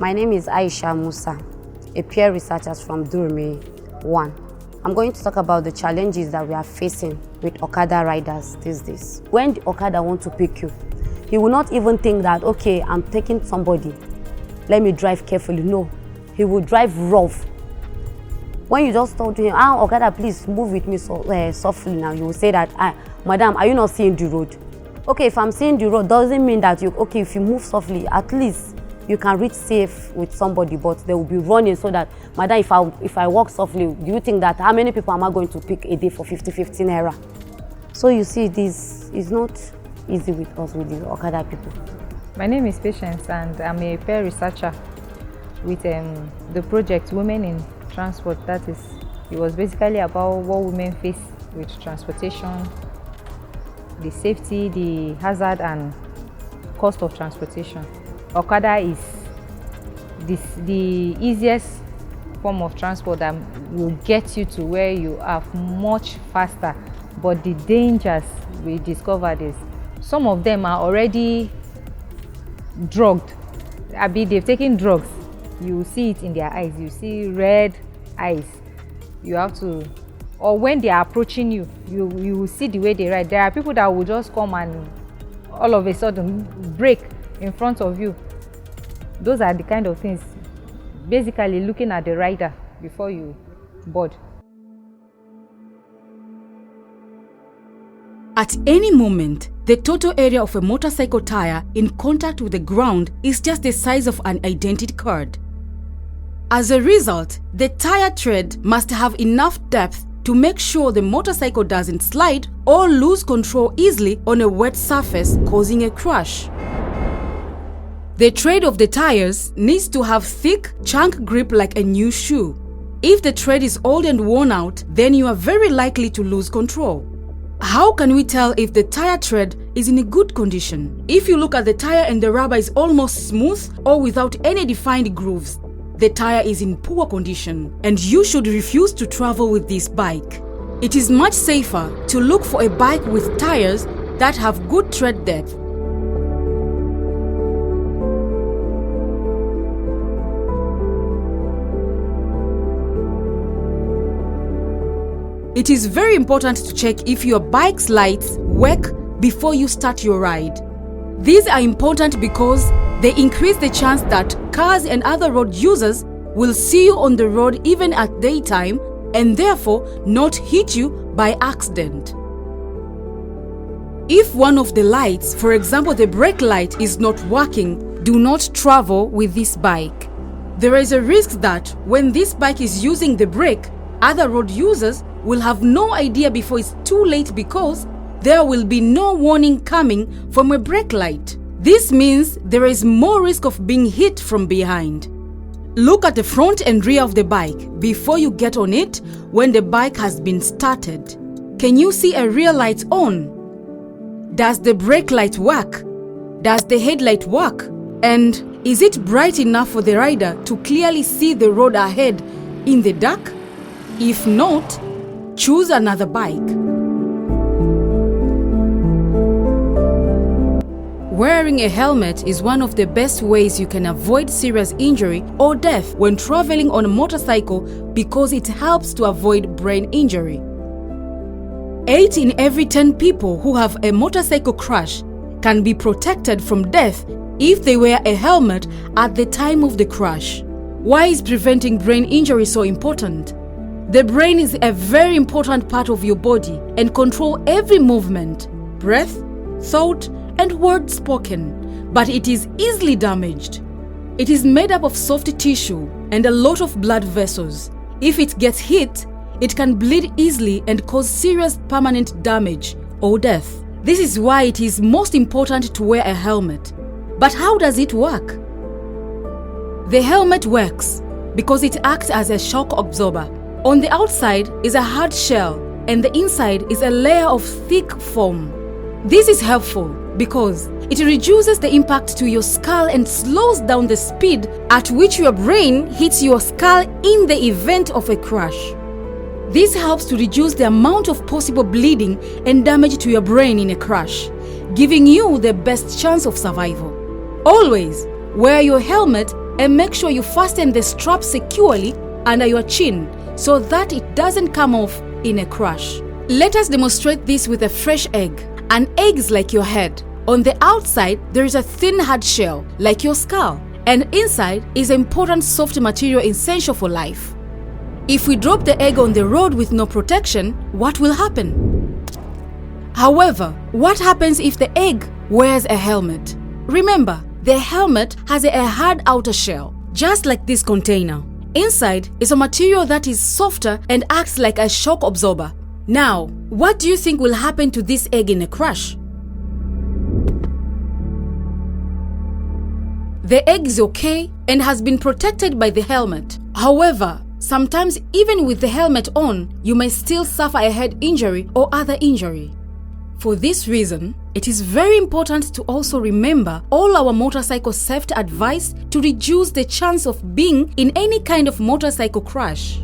My name is Aisha Musa, a peer researcher from Durmi 1. I'm going to talk about the challenges that we are facing with Okada riders these days. When the Okada wants to pick you, he will not even think that, okay, I'm taking somebody, let me drive carefully. No, he will drive rough. When you just talk to him, Okada, please move with me softly now, you will say that, madam, are you not seeing the road? Okay, if I'm seeing the road, doesn't mean that if you move softly, at least you can reach safe with somebody, but they will be running so that, madam, if I walk softly, do you think that how many people am I going to pick a day for 50 naira? So you see, this is not easy with us, with the Okada people. My name is Patience and I'm a peer researcher with the project Women in Transport. It was basically about what women face with transportation, the safety, the hazard and cost of transportation. Okada is the easiest form of transport that will get you to where you are much faster, but the dangers we discovered is some of them are already drugged. They've taken drugs. You see it in their eyes. You see red eyes. You have to, or when they are approaching you, you will see the way they ride. There are people that will just come and all of a sudden brake in front of you. Those are the kind of things, basically looking at the rider before you board. At any moment, the total area of a motorcycle tire in contact with the ground is just the size of an identity card. As a result, the tire tread must have enough depth to make sure the motorcycle doesn't slide or lose control easily on a wet surface, causing a crash. The tread of the tires needs to have thick, chunk grip like a new shoe. If the tread is old and worn out, then you are very likely to lose control. How can we tell if the tire tread is in a good condition? If you look at the tire and the rubber is almost smooth or without any defined grooves, the tire is in poor condition and you should refuse to travel with this bike. It is much safer to look for a bike with tires that have good tread depth. It is very important to check if your bike's lights work before you start your ride. These are important because they increase the chance that cars and other road users will see you on the road even at daytime and therefore not hit you by accident. If one of the lights, for example the brake light, is not working, do not travel with this bike. There is a risk that when this bike is using the brake, other road users will have no idea before it's too late because there will be no warning coming from a brake light. This means there is more risk of being hit from behind. Look at the front and rear of the bike before you get on it when the bike has been started. Can you see a rear light on? Does the brake light work? Does the headlight work? And is it bright enough for the rider to clearly see the road ahead in the dark? If not, choose another bike. Wearing a helmet is one of the best ways you can avoid serious injury or death when traveling on a motorcycle because it helps to avoid brain injury. 8 in every 10 people who have a motorcycle crash can be protected from death if they wear a helmet at the time of the crash. Why is preventing brain injury so important? The brain is a very important part of your body and controls every movement, breath, thought, and word spoken, but it is easily damaged. It is made up of soft tissue and a lot of blood vessels. If it gets hit, it can bleed easily and cause serious permanent damage or death. This is why it is most important to wear a helmet. But how does it work? The helmet works because it acts as a shock absorber. On the outside is a hard shell and the inside is a layer of thick foam. This is helpful because it reduces the impact to your skull and slows down the speed at which your brain hits your skull in the event of a crash. This helps to reduce the amount of possible bleeding and damage to your brain in a crash, giving you the best chance of survival. Always wear your helmet and make sure you fasten the strap securely under your chin so that it doesn't come off in a crash. Let us demonstrate this with a fresh egg. An egg is like your head. On the outside, there is a thin hard shell, like your skull, and inside is important soft material essential for life. If we drop the egg on the road with no protection, what will happen? However, what happens if the egg wears a helmet? Remember, the helmet has a hard outer shell, just like this container. Inside is a material that is softer and acts like a shock absorber. Now, what do you think will happen to this egg in a crash? The egg is okay and has been protected by the helmet. However, sometimes even with the helmet on, you may still suffer a head injury or other injury. For this reason, it is very important to also remember all our motorcycle safety advice to reduce the chance of being in any kind of motorcycle crash.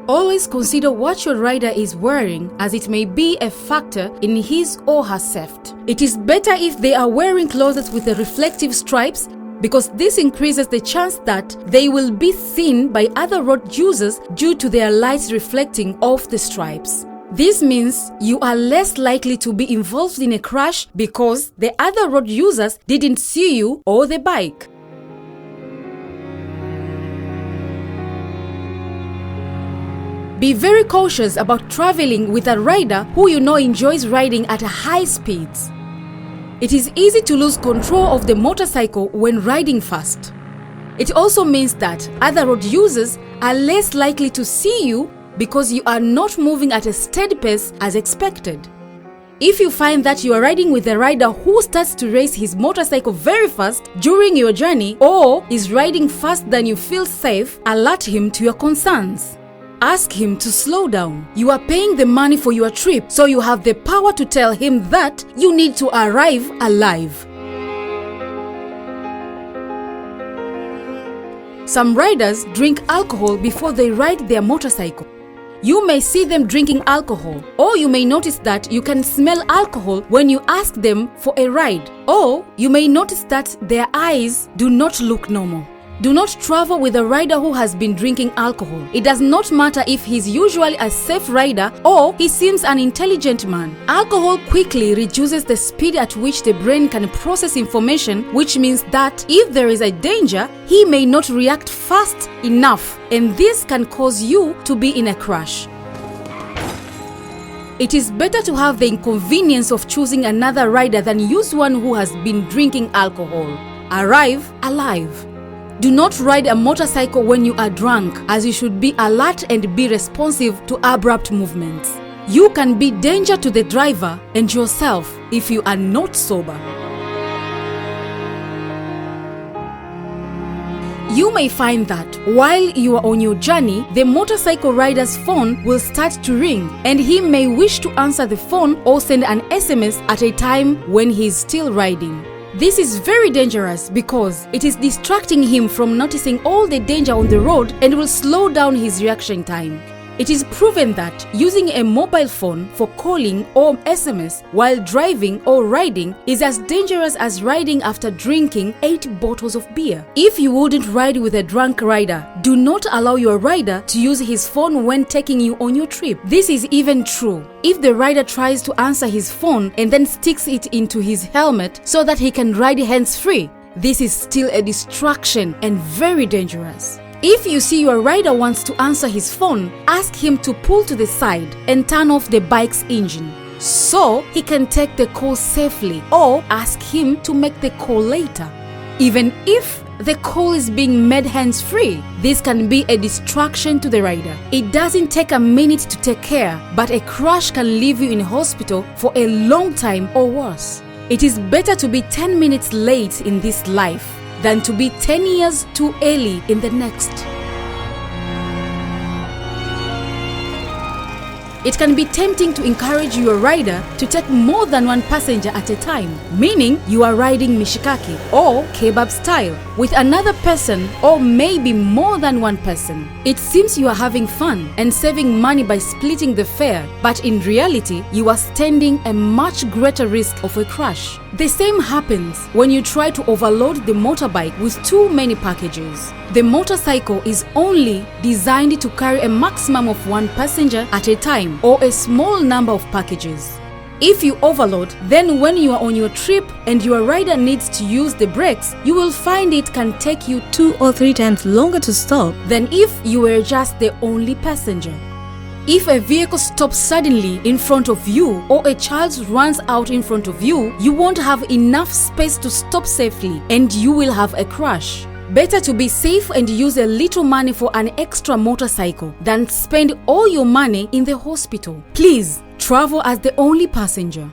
Always consider what your rider is wearing, as it may be a factor in his or her safety. It is better if they are wearing clothes with the reflective stripes, because this increases the chance that they will be seen by other road users due to their lights reflecting off the stripes. This means you are less likely to be involved in a crash because the other road users didn't see you or the bike. Be very cautious about traveling with a rider who you know enjoys riding at high speeds. It is easy to lose control of the motorcycle when riding fast. It also means that other road users are less likely to see you because you are not moving at a steady pace as expected. If you find that you are riding with a rider who starts to race his motorcycle very fast during your journey or is riding faster than you feel safe, alert him to your concerns. Ask him to slow down. You are paying the money for your trip, so you have the power to tell him that you need to arrive alive. Some riders drink alcohol before they ride their motorcycle. You may see them drinking alcohol, or you may notice that you can smell alcohol when you ask them for a ride, or you may notice that their eyes do not look normal. Do not travel with a rider who has been drinking alcohol. It does not matter if he's usually a safe rider or he seems an intelligent man. Alcohol quickly reduces the speed at which the brain can process information, which means that if there is a danger, he may not react fast enough, and this can cause you to be in a crash. It is better to have the inconvenience of choosing another rider than use one who has been drinking alcohol. Arrive alive. Do not ride a motorcycle when you are drunk, as you should be alert and be responsive to abrupt movements. You can be danger to the driver and yourself if you are not sober. You may find that while you are on your journey, the motorcycle rider's phone will start to ring, and he may wish to answer the phone or send an SMS at a time when he is still riding. This is very dangerous because it is distracting him from noticing all the danger on the road and will slow down his reaction time. It is proven that using a mobile phone for calling or SMS while driving or riding is as dangerous as riding after drinking 8 bottles of beer. If you wouldn't ride with a drunk rider, do not allow your rider to use his phone when taking you on your trip. This is even true if the rider tries to answer his phone and then sticks it into his helmet so that he can ride hands-free. This is still a distraction and very dangerous. If you see your rider wants to answer his phone, ask him to pull to the side and turn off the bike's engine so he can take the call safely, or ask him to make the call later. Even if the call is being made hands-free, this can be a distraction to the rider. It doesn't take a minute to take care, but a crash can leave you in hospital for a long time or worse. It is better to be 10 minutes late in this life than to be 10 years too early in the next. It can be tempting to encourage your rider to take more than one passenger at a time, meaning you are riding mishikaki or kebab style with another person or maybe more than one person. It seems you are having fun and saving money by splitting the fare, but in reality, you are standing a much greater risk of a crash. The same happens when you try to overload the motorbike with too many packages. The motorcycle is only designed to carry a maximum of one passenger at a time or a small number of packages. If you overload, then when you are on your trip and your rider needs to use the brakes, you will find it can take you 2 or 3 times longer to stop than if you were just the only passenger. If a vehicle stops suddenly in front of you or a child runs out in front of you, you won't have enough space to stop safely and you will have a crash. Better to be safe and use a little money for an extra motorcycle than spend all your money in the hospital. Please, travel as the only passenger.